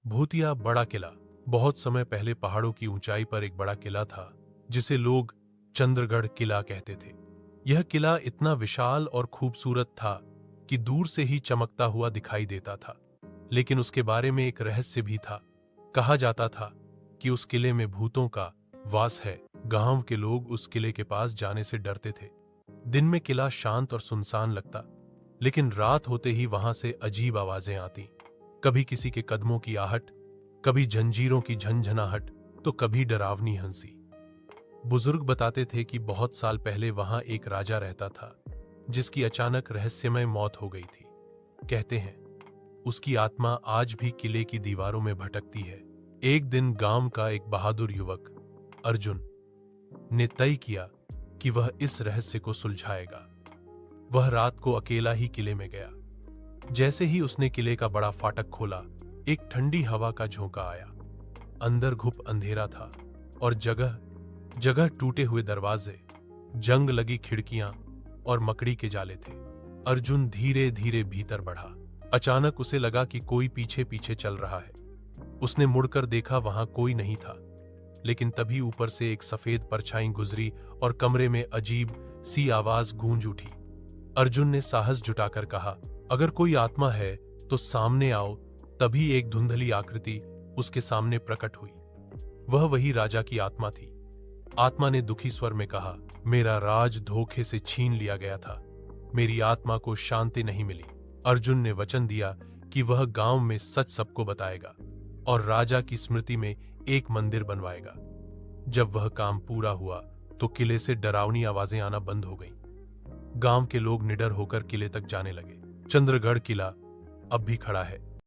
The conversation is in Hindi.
भूतिया बड़ा किला। बहुत समय पहले पहाड़ों की ऊंचाई पर एक बड़ा किला था जिसे लोग चंद्रगढ़ किला कहते थे। यह किला इतना विशाल और खूबसूरत था कि दूर से ही चमकता हुआ दिखाई देता था। लेकिन उसके बारे में एक रहस्य भी था। कहा जाता था कि उस किले में भूतों का वास है। गांव के लोग उस किले के पास जाने से डरते थे। दिन में किला शांत और सुनसान लगता, लेकिन रात होते ही वहां से अजीब आवाजें आती। कभी किसी के कदमों की आहट, कभी जंजीरों की झंझनाहट, तो कभी डरावनी हंसी। बुजुर्ग बताते थे कि बहुत साल पहले वहां एक राजा रहता था जिसकी अचानक रहस्यमय मौत हो गई थी। कहते हैं उसकी आत्मा आज भी किले की दीवारों में भटकती है। एक दिन गांव का एक बहादुर युवक अर्जुन ने तय किया कि वह इस रहस्य को सुलझाएगा। वह रात को अकेला ही किले में गया। जैसे ही उसने किले का बड़ा फाटक खोला, एक ठंडी हवा का झोंका आया। अंदर घुप अंधेरा था और जगह जगह टूटे हुए दरवाजे, जंग लगी खिड़कियां और मकड़ी के जाले थे। अर्जुन धीरे धीरे भीतर बढ़ा। अचानक उसे लगा कि कोई पीछे पीछे चल रहा है। उसने मुड़कर देखा, वहां कोई नहीं था। लेकिन तभी ऊपर से एक सफेद परछाई गुजरी और कमरे में अजीब सी आवाज गूंज उठी। अर्जुन ने साहस जुटाकर कहा, अगर कोई आत्मा है तो सामने आओ। तभी एक धुंधली आकृति उसके सामने प्रकट हुई। वह वही राजा की आत्मा थी। आत्मा ने दुखी स्वर में कहा, मेरा राज धोखे से छीन लिया गया था। मेरी आत्मा को शांति नहीं मिली। अर्जुन ने वचन दिया कि वह गांव में सच सबको बताएगा और राजा की स्मृति में एक मंदिर बनवाएगा। जब वह काम पूरा हुआ तो किले से डरावनी आवाजें आना बंद हो गईं। गांव के लोग निडर होकर किले तक जाने लगे। चंद्रगढ़ किला अब भी खड़ा है,